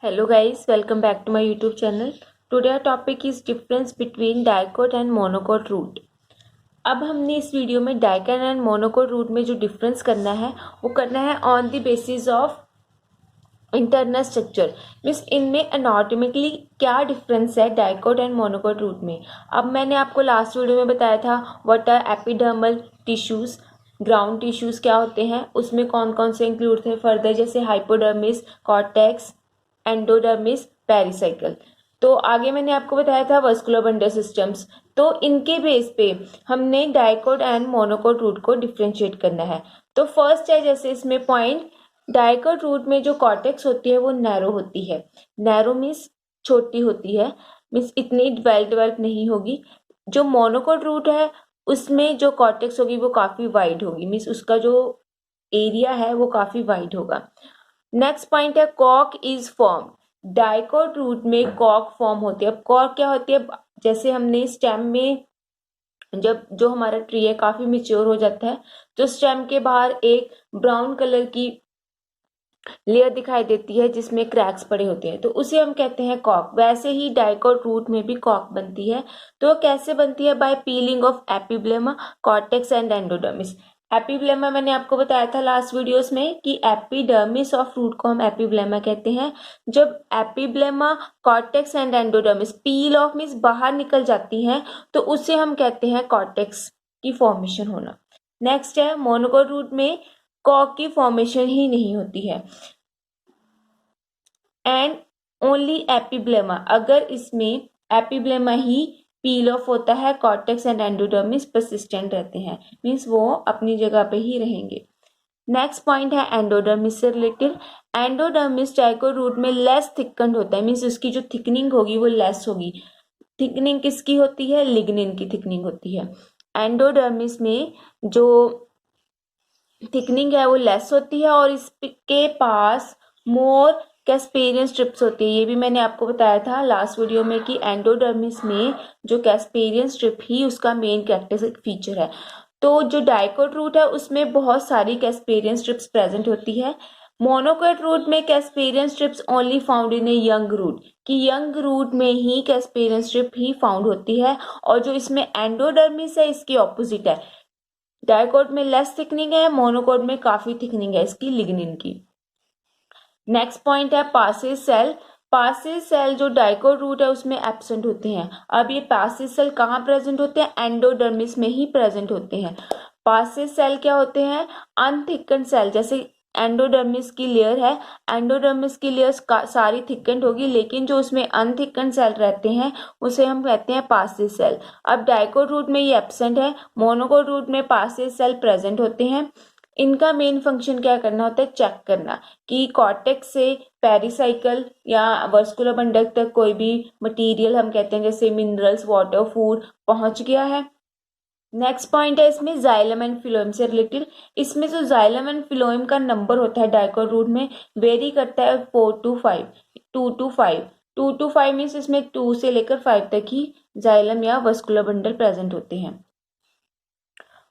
Hello guys, welcome back to my YouTube channel. Today our topic is difference between dicot and monocot root. अब हमने इस video में dicot and monocot root में जो difference करना है वो करना है on the basis of internal structure, means इनमें एनाटॉमिकली क्या डिफरेंस है डाइकोट एंड मोनोकोट रूट में। अब मैंने आपको लास्ट वीडियो में बताया था what are epidermal tissues, ground tissues क्या होते हैं, उसमें कौन कौन से इंक्लूड थे फर्दर, जैसे हाइपोडर्मिस, कॉर्टेक्स, एंडोडर्मिस, पेरिसाइकल। तो आगे मैंने आपको बताया था वस्कुलर बंडल सिस्टम्स। तो इनके बेस पे हमने डाइकोट एंड मोनोकोट रूट को डिफ्रेंशिएट करना है। तो फर्स्ट है जैसे इसमें पॉइंट, डाइकोट रूट में जो कॉर्टेक्स होती है वो नैरो होती है। नैरो मीन्स छोटी होती है, मीन्स इतनी वेल डेवलप नहीं होगी। जो मोनोकोट रूट है उसमें जो कॉर्टेक्स होगी वो काफी वाइड होगी, मीन्स उसका जो एरिया है वो काफी वाइड होगा। नेक्स्ट पॉइंट है कॉक इज फॉर्म। डाइकोट रूट में कॉक फॉर्म होती है। अब कॉक क्या होती है, जैसे हमने स्टेम में जब जो हमारा ट्री है काफी मिच्योर हो जाता है तो स्टेम के बाहर एक ब्राउन कलर की लेयर दिखाई देती है जिसमें क्रैक्स पड़े होते हैं, तो उसे हम कहते हैं कॉक। वैसे ही डाइकोट रूट में भी कॉक बनती है। तो कैसे बनती है? By peeling off epiblema, cortex and endodermis. Epiblema मैंने आपको बताया था लास्ट वीडियोस में कि एपिडर्मिस ऑफ रूट को हम एपिब्लेमा कहते हैं। जब epiblema, cortex and endodermis peel of means बाहर निकल जाती हैं तो उसे हम कहते हैं कॉर्टेक्स की फॉर्मेशन होना। नेक्स्ट है मोनोकोट रूट में कॉक की फॉर्मेशन ही नहीं होती है एंड ओनली एपिब्लेमा। अगर इसमें एपिब्लेमा ही पील ऑफ होता है, कॉर्टेक्स एंड एंडोडर्मिस परसिस्टेंट रहते हैं, मीन्स वो अपनी जगह पे ही रहेंगे। नेक्स्ट पॉइंट है एंडोडर्मिस से रिलेटेड। एंडोडर्मिस डाइकोट रूट में लेस थिकन्ड होता है, मीन्स उसकी जो थिकनिंग होगी वो लेस होगी। थिकनिंग किसकी होती है? लिग्निन की थिकनिंग होती है। एंडोडर्मिस में जो थिकनिंग है वो लेस होती है और इसके पास मोर कैस्पेरियन स्ट्रिप्स होती है। ये भी मैंने आपको बताया था लास्ट वीडियो में कि एंडोडर्मिस में जो कैस्पेरियन स्ट्रिप ही उसका मेन कैरेक्टरिस्टिक फीचर है। तो जो डाइकोट रूट है उसमें बहुत सारी कैस्पेरियन स्ट्रिप्स प्रेजेंट होती है। मोनोकोट रूट में casparian strips only found in a young root, कि यंग रूट में ही कैस्पेरियन स्ट्रिप ही फाउंड होती है। और जो इसमें एंडोडर्मिस है इसकी ऑपोजिट है। डाइकोट में लेस थिकनिंग है, मोनोकोट में काफी थिकनिंग है इसकी लिग्निन की। नेक्स्ट पॉइंट है पासेज सेल। पासेज सेल जो डाइकोट रूट है उसमें एब्सेंट होते हैं। अब ये पासेज सेल कहाँ प्रेजेंट होते हैं? एंडोडर्मिस में ही प्रेजेंट होते हैं। पासेज सेल क्या होते हैं? अनथिकन्ड सेल। जैसे एंडोडर्मिस की लेयर है, एंडोडर्मिस की लेयर सारी थिकन्ड होगी, लेकिन जो उसमें अनथिकन्ड सेल रहते हैं उसे हम कहते हैं पासेज सेल। अब डाइकोट रूट में ये एब्सेंट है, मोनोकोट रूट में पासेज सेल प्रेजेंट होते हैं। इनका मेन फंक्शन क्या करना होता है? चेक करना कि कॉर्टेक्स से पेरिसाइकल या वस्कुलर बंडल तक कोई भी मटेरियल, हम कहते हैं जैसे मिनरल्स, वाटर, फूड, पहुंच गया है। नेक्स्ट पॉइंट है इसमें जाइलम एंड फिलोएम से रिलेटेड। इसमें जो जाइलम एंड फिलोएम का नंबर होता है डाइकोट रूट में वेरी करता है 4 to 5, 2 to 5। 2 to 5 मीन्स इसमें 2 से लेकर 5 तक ही जाइलम या वस्कुलर बंडल प्रेजेंट होते हैं।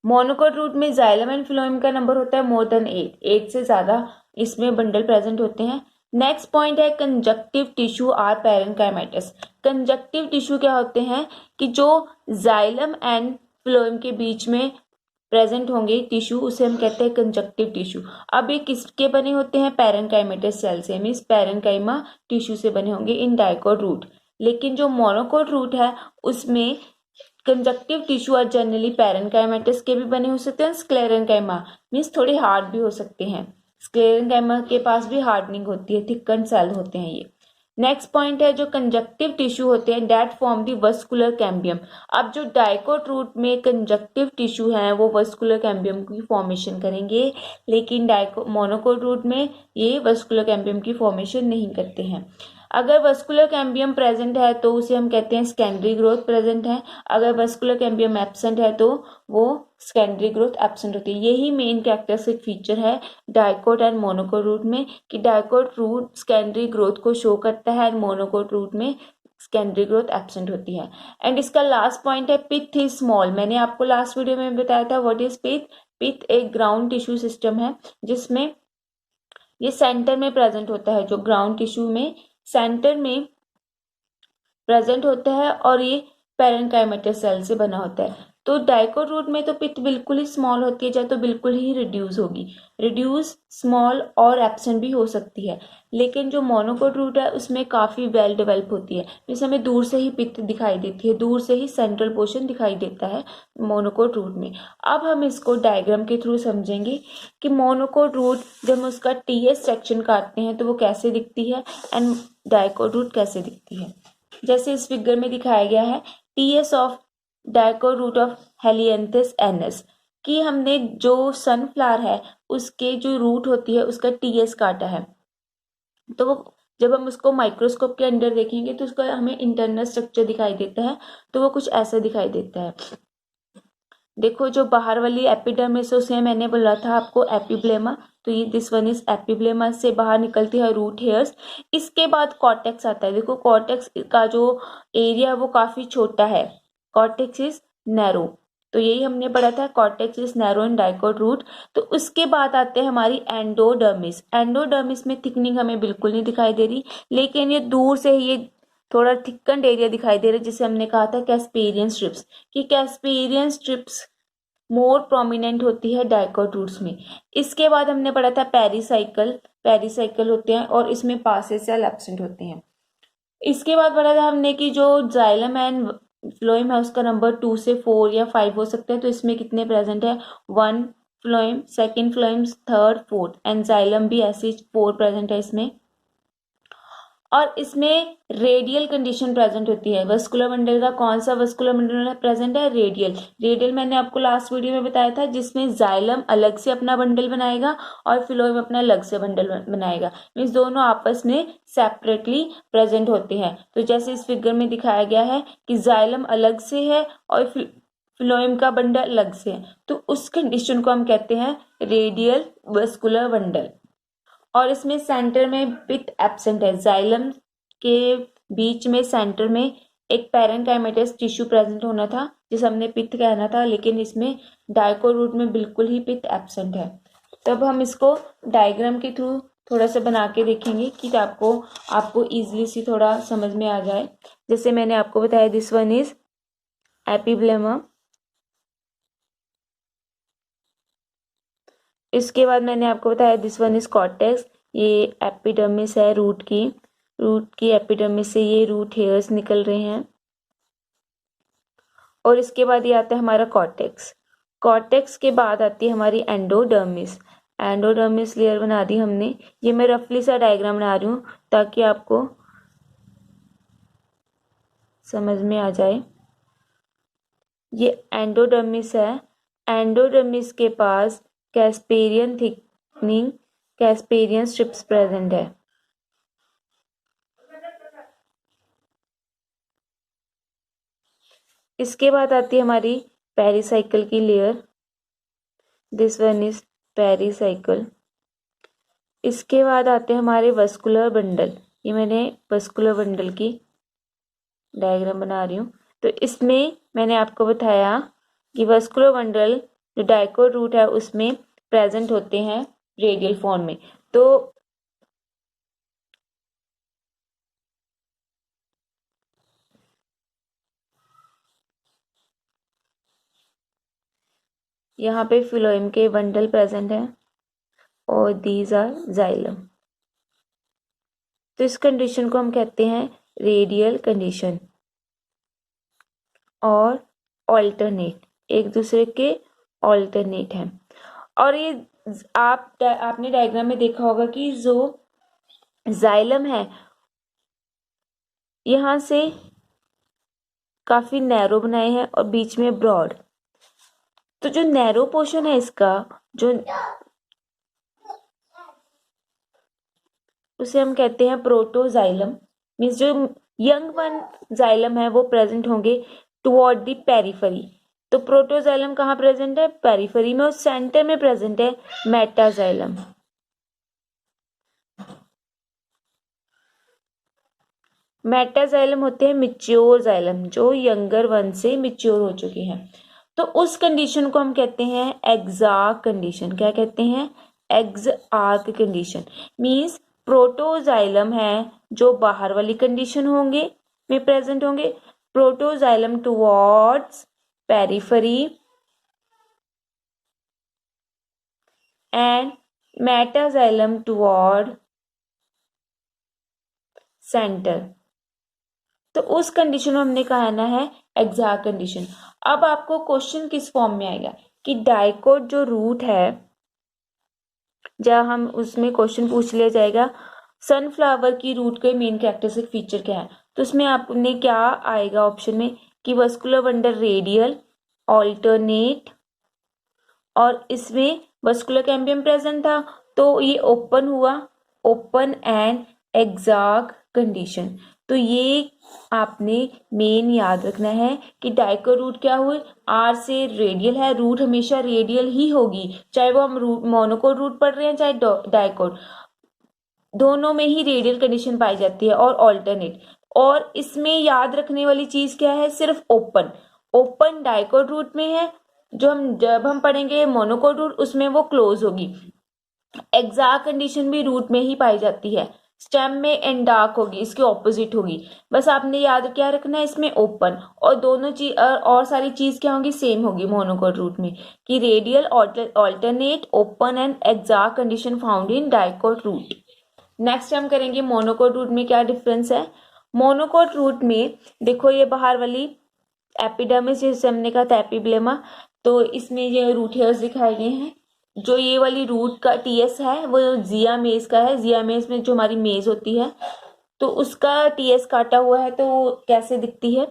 मोनोकोट रूट में जाइलम एंड फिलोएम का नंबर होता है मोर देन 8 से ज्यादा इसमें बंडल प्रेजेंट होते हैं। नेक्स्ट पॉइंट है conjunctive tissue are parenchymatous. Conjunctive tissue क्या होते हैं कि जो जाइलम एंड फ्लोएम के बीच में प्रेजेंट होंगे टिश्यू, उसे हम कहते हैं कंजक्टिव टिश्यू। अब ये किसके बने होते हैं? पैरेन्काइमेटस सेल से, मीन्स पैरेन्काइमा टिश्यू से बने होंगे इन डाइकोट रूट। लेकिन जो मोनोकोट रूट है उसमें conjunctive tissue are generally parenchymatous के भी बने हो सकते हैं, स्क्लेरेन्काइमा मीन्स थोड़े हार्ड भी हो सकते हैं। स्क्लेरेन्काइमा के पास भी हार्डनिंग होती है, थिकन सेल होते हैं ये। नेक्स्ट पॉइंट है जो कंजक्टिव टिश्यू होते हैं डेट फॉर्म दी वस्कुलर कैम्बियम। अब जो डाइकोट रूट में कंजक्टिव टिश्यू हैं वो वस्कुलर कैम्बियम की फॉर्मेशन करेंगे, लेकिन मोनोकोट रूट में ये वस्कुलर कैम्बियम की फॉर्मेशन नहीं करते हैं। अगर वस्कुलर कैम्बियम प्रेजेंट है तो उसे हम कहते हैं सेकेंडरी ग्रोथ प्रेजेंट है। अगर वस्कुलर कैम्बियम एब्सेंट है तो वो सेकेंडरी ग्रोथ एब्सेंट होती है। यही मेन कैरेक्टरिस्टिक फीचर है डाइकोट एंड मोनोकोट रूट में कि डाइकोट रूट सेकेंडरी ग्रोथ को शो करता है एंड मोनोकोट रूट में सेकेंडरी ग्रोथ एब्सेंट होती है। एंड इसका लास्ट पॉइंट है पिथ इज स्मॉल। मैंने आपको लास्ट वीडियो में बताया था व्हाट इज पिथ। पिथ एक ग्राउंड टिश्यू सिस्टम है जिसमें ये सेंटर में प्रेजेंट होता है, जो ग्राउंड टिश्यू में सेंटर में प्रेजेंट होता है और ये पैरेन्काइमेटस सेल से बना होता है। तो डाइकोट रूट में तो पित्त बिल्कुल ही स्मॉल होती है, चाहे तो बिल्कुल ही रिड्यूस होगी, रिड्यूस, स्मॉल और एब्सेंट भी हो सकती है। लेकिन जो मोनोकोट रूट है उसमें काफ़ी वेल डेवलप होती है, जैसे हमें दूर से ही पित्त दिखाई देती है, दूर से ही सेंट्रल पोर्शन दिखाई देता है मोनोकोट रूट में। अब हम इसको डायग्राम के थ्रू समझेंगे कि मोनोकोट रूट जब हम उसका टीएस सेक्शन काटते हैं तो वो कैसे दिखती है एंड डाइकोट रूट कैसे दिखती है। जैसे इस फिगर में दिखाया गया है TS of dicot root of Helianthus annuus, कि हमने जो सनफ्लावर है उसके जो रूट होती है उसका टीएस काटा है। तो वो जब हम उसको माइक्रोस्कोप के अंदर देखेंगे तो उसका हमें इंटरनल स्ट्रक्चर दिखाई देता है, तो वो कुछ ऐसा दिखाई देता है। देखो जो बाहर वाली एपिडर्मिस है उसे मैंने बोला था आपको एपिब्लेमा, तो ये दिस वन इज एपिब्लेमा, से बाहर निकलती है रूट हेयर्स। इसके बाद कॉर्टेक्स आता है। देखो कॉर्टेक्स का जो एरिया है वो काफी छोटा है, कॉर्टेक्स इज नैरो, तो यही हमने पढ़ा था, cortex is narrow in dicot root. तो उसके बाद आते हैं हमारी एंडोडर्मिस। एंडोडर्मिस में थिकनिंग हमें बिल्कुल नहीं दिखाई दे रही, लेकिन ये दूर से ही ये थोड़ा थिकन्ड एरिया दिखाई दे रहा है, जिसे हमने कहा था कैस्पेरियन स्ट्रिप्स, कि कैस्पेरियन स्ट्रिप्स मोर प्रोमिनेंट होती है डाइकोट रूट्स में। इसके बाद हमने पढ़ा था पेरिसाइकल, पेरिसाइकल होते हैं और इसमें पासेज सेल एब्सेंट होते हैं। इसके बाद पढ़ा था हमने कि जो जाइलम एंड फ्लोएम है उसका नंबर 2 से 4 या 5 हो सकते हैं, तो इसमें कितने प्रेजेंट है, 1 phloem, second phloem, third, fourth, and xylem भी ऐसे 4 प्रेजेंट है इसमें। और इसमें रेडियल कंडीशन प्रेजेंट होती है। वस्कुलर बंडल का कौन सा वस्कुलर बंडल प्रेजेंट है, रेडियल। रेडियल मैंने आपको लास्ट वीडियो में बताया था, जिसमें जाइलम अलग से अपना बंडल बनाएगा और फिलोएम अपना अलग से बंडल बनाएगा, मीन्स दोनों आपस में सेपरेटली प्रेजेंट होते हैं। तो जैसे इस फिगर में दिखाया गया है कि जाइलम अलग से है और फिलोएम का बंडल अलग से है, तो उस कंडीशन को हम कहते हैं रेडियल वस्कुलर बंडल। और इसमें सेंटर में पित्त एब्सेंट है, जाइलम के बीच में सेंटर में एक पैरेन्काइमेटस टिश्यू प्रेजेंट होना था जिसे हमने पित्त कहना था, लेकिन इसमें डाइकोट रूट में बिल्कुल ही पित्त एब्सेंट है। तब हम इसको डायग्राम के थ्रू थोड़ा सा बना के देखेंगे कि आपको इजीली सी थोड़ा समझ में आ जाए। जैसे मैंने आपको बताया दिस वन इज एपिब्लेमा, इसके बाद मैंने आपको बताया दिस वन इज कॉर्टेक्स, ये एपिडर्मिस है रूट की एपिडर्मिस से ये रूट हेयर्स निकल रहे हैं। और इसके बाद ये आता है हमारा कॉर्टेक्स, कॉर्टेक्स के बाद आती है हमारी एंडोडर्मिस। एंडोडर्मिस लेयर बना दी हमने, ये मैं रफली सा डायग्राम बना रही हूँ ताकि आपको समझ में आ जाए। ये एंडोडर्मिस है, एंडोडर्मिस के पास casparian thickening, casparian strips present है। इसके बाद आती है हमारी पेरिसाइकल की layer, this one is pericycle. इसके बाद आते हैं हमारे वस्कुलर बंडल, ये मैंने वस्कुलर बंडल की डायग्राम बना रही हूँ। तो इसमें मैंने आपको बताया कि वस्कुलर बंडल जो डाइकोट रूट है उसमें प्रेजेंट होते हैं रेडियल फॉर्म में। तो यहाँ पे फिलोएम के बंडल प्रेजेंट है और दीज आर जाइलम। तो इस कंडीशन को हम कहते हैं रेडियल कंडीशन और ऑल्टरनेट, एक दूसरे के ऑल्टरनेट हैं। और ये आपने डायग्राम में देखा होगा कि जो जाइलम है यहाँ से काफी नैरो बनाए हैं और बीच में ब्रॉड। तो जो नैरो पोर्शन है इसका, जो उसे हम कहते हैं प्रोटोजाइलम, मीन्स जो यंग वन जाइलम है वो प्रेजेंट होंगे टुवर्ड द पेरिफेरी। तो प्रोटोजाइलम कहाँ प्रेजेंट है, पेरिफेरी में, और सेंटर में प्रेजेंट है मेटाजाइलम। मेटाजाइलम होते हैं मिच्योर जाइलम, जो यंगर वन से मिच्योर हो चुके हैं। तो उस कंडीशन को हम कहते हैं एग्जार्क कंडीशन। क्या कहते हैं, एग्जार्क कंडीशन, मीन्स प्रोटोजाइलम है जो बाहर वाली कंडीशन होंगे में प्रेजेंट होंगे, protoxylem towards periphery and metaxylem toward centre. तो उस कंडीशन में हमने कहना है एग्जैक्ट कंडीशन। अब आपको क्वेश्चन किस फॉर्म में आएगा कि डाइकोट जो रूट है, जब हम उसमें क्वेश्चन पूछ लिया जाएगा सनफ्लावर की रूट के मेन कैरेक्टरिस्टिक फीचर क्या है, तो उसमें आपने क्या आएगा ऑप्शन में कि वस्कुलर बंडल रेडियल ऑल्टरनेट, और इसमें वस्कुलर कैम्बियम प्रेजेंट था, तो ये ओपन हुआ, ओपन एंड एग्जैक्ट कंडीशन। तो ये आपने मेन याद रखना है कि डाइकोट रूट क्या हुई, आर से रेडियल है, रूट हमेशा रेडियल ही होगी, चाहे वो हम मोनोकोट रूट पढ़ रहे हैं चाहे डाइकोट, दोनों में ही रेडियल कंडीशन पाई जाती है और ऑल्टरनेट। और इसमें याद रखने वाली चीज क्या है, सिर्फ ओपन, ओपन डाइकोट रूट में है, जब हम पढ़ेंगे मोनोकोट रूट उसमें वो क्लोज होगी। एग्जैक्ट कंडीशन भी रूट में ही पाई जाती है, स्टेम में एंड डार्क होगी, इसके ऑपोजिट होगी। बस आपने याद क्या रखना है इसमें ओपन, और दोनों चीज और सारी चीज क्या होगी, सेम होगी मोनोकोट रूट में कि radial alternate open and exact condition found in dicot root. Next हम करेंगे मोनोकोट रूट में क्या डिफरेंस है। मोनोकोट रूट में देखो ये बाहर वाली एपिडर्मिस जैसे हमने कहा था एपिब्लेमा, तो इसमें ये रूट हेयर्स दिखाए गए हैं। जो ये वाली रूट का टीएस है वो जिया मेज का है, जिया मेज में जो हमारी मेज होती है तो उसका टीएस काटा हुआ है, तो कैसे दिखती है,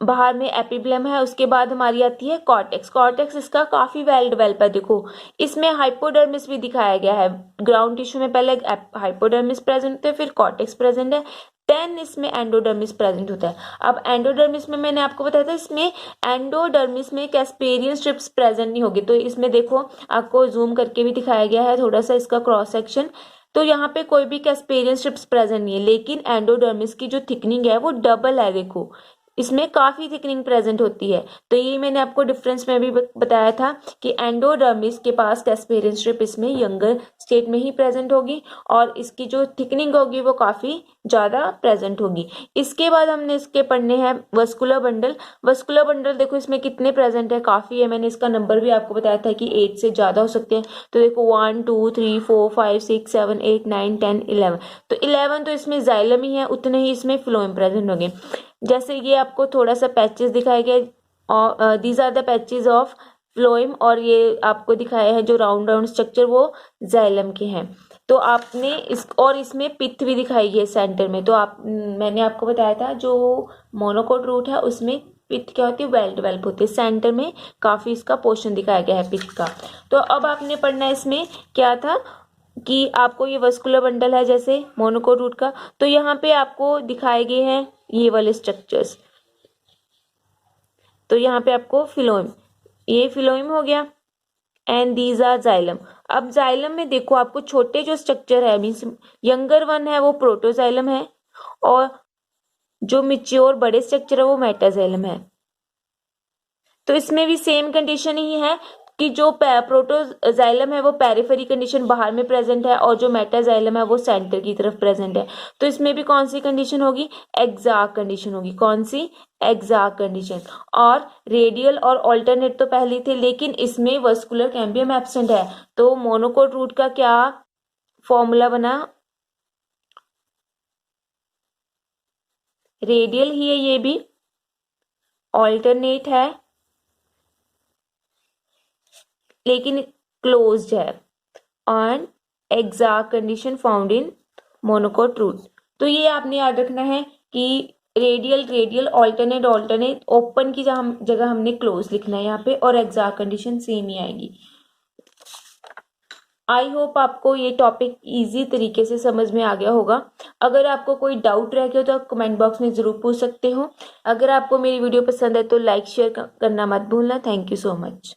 बाहर में एपिब्लेम है, उसके बाद हमारी आती है कॉर्टेक्स। कॉर्टेक्स इसका काफी वेल डेवलप है, देखो इसमें हाइपोडर्मिस भी दिखाया गया है, ग्राउंड टिश्यू में पहले हाइपोडर्मिस प्रेजेंट होता है, फिर कॉर्टेक्स प्रेजेंट है, देन इसमें एंडोडर्मिस प्रेजेंट होता है। अब एंडोडर्मिस में मैंने आपको बताया था इसमें एंडोडर्मिस में कैस्पेरियन स्ट्रिप्स प्रेजेंट नहीं होगी, तो इसमें देखो आपको जूम करके भी दिखाया गया है थोड़ा सा इसका क्रॉस सेक्शन, तो यहाँ पे कोई भी कैस्पेरियन स्ट्रिप्स प्रेजेंट नहीं है, लेकिन एंडोडर्मिस की जो थिकनिंग है वो डबल है, देखो इसमें काफी थिकनिंग प्रेजेंट होती है। तो ये मैंने आपको डिफरेंस में भी बताया था कि एंडोडर्मिस के पास कैस्पेरियन स्ट्रिप इसमें यंगर स्टेट में ही प्रेजेंट होगी और इसकी जो थिकनिंग होगी वो काफी ज्यादा प्रेजेंट होगी। इसके बाद हमने इसके पढ़ने हैं वस्कुलर बंडल। वस्कुलर बंडल देखो इसमें कितने प्रेजेंट है, काफी है, मैंने इसका नंबर भी आपको बताया था कि 8 से ज्यादा हो सकते हैं। तो देखो 1 2 3 4 5 6 7 8 9 10 11, तो 11 तो इसमें जाइलम ही है, उतने ही इसमें फ्लोएम प्रेजेंट होंगे। जैसे ये आपको थोड़ा सा पैचेस दिखाए गए, these are the patches of phloem, और ये आपको दिखाया है जो राउंड राउंड स्ट्रक्चर वो जाइलम के हैं। तो आपने और इसमें पित्त भी दिखाई है सेंटर में, तो मैंने आपको बताया था जो मोनोकोट रूट है उसमें पित्त क्या होती है, वेल डेवलप होती है, सेंटर में काफी इसका पोर्शन दिखाया गया है पित्त का। तो अब आपने पढ़ना है इसमें क्या था कि आपको ये वस्कुलर बंडल है जैसे मोनोकोट रूट का, तो यहाँ पे आपको दिखाए गए हैं ये वाले स्ट्रक्चर्स, तो यहाँ पे आपको फिलोइम, ये फिलोइम हो गया एंड दीज आर जाइलम। अब जाइलम में देखो आपको छोटे जो स्ट्रक्चर है मीन्स यंगर वन है वो प्रोटोजाइलम है, और जो मिच्योर बड़े स्ट्रक्चर है वो मेटाजाइलम है। तो इसमें भी सेम कंडीशन ही है कि जो प्रोटोजाइलम है वो पेरिफेरी कंडीशन बाहर में प्रेजेंट है और जो मेटाजाइलम है वो सेंटर की तरफ प्रेजेंट है। तो इसमें भी कौन सी कंडीशन होगी, एग्जैक्ट कंडीशन होगी। कौन सी, एग्जैक्ट कंडीशन। और रेडियल और ऑल्टरनेट तो पहले थे, लेकिन इसमें वस्कुलर कैम्बियम एब्सेंट है, तो मोनोकोट रूट का क्या फॉर्मूला बना, रेडियल ही है, ये भी ऑल्टरनेट है लेकिन क्लोज्ड है, and exact condition found in monocot root. तो ये आपने याद रखना है कि radial radial alternate alternate, open की जगह हमने क्लोज लिखना है यहाँ पे, और एग्जैक्ट कंडीशन सेम ही आएगी। आई होप आपको ये टॉपिक इजी तरीके से समझ में आ गया होगा। अगर आपको कोई डाउट रह गया तो आप कमेंट बॉक्स में जरूर पूछ सकते हो। अगर आपको मेरी वीडियो पसंद है तो लाइक शेयर करना मत भूलना। Thank you so much.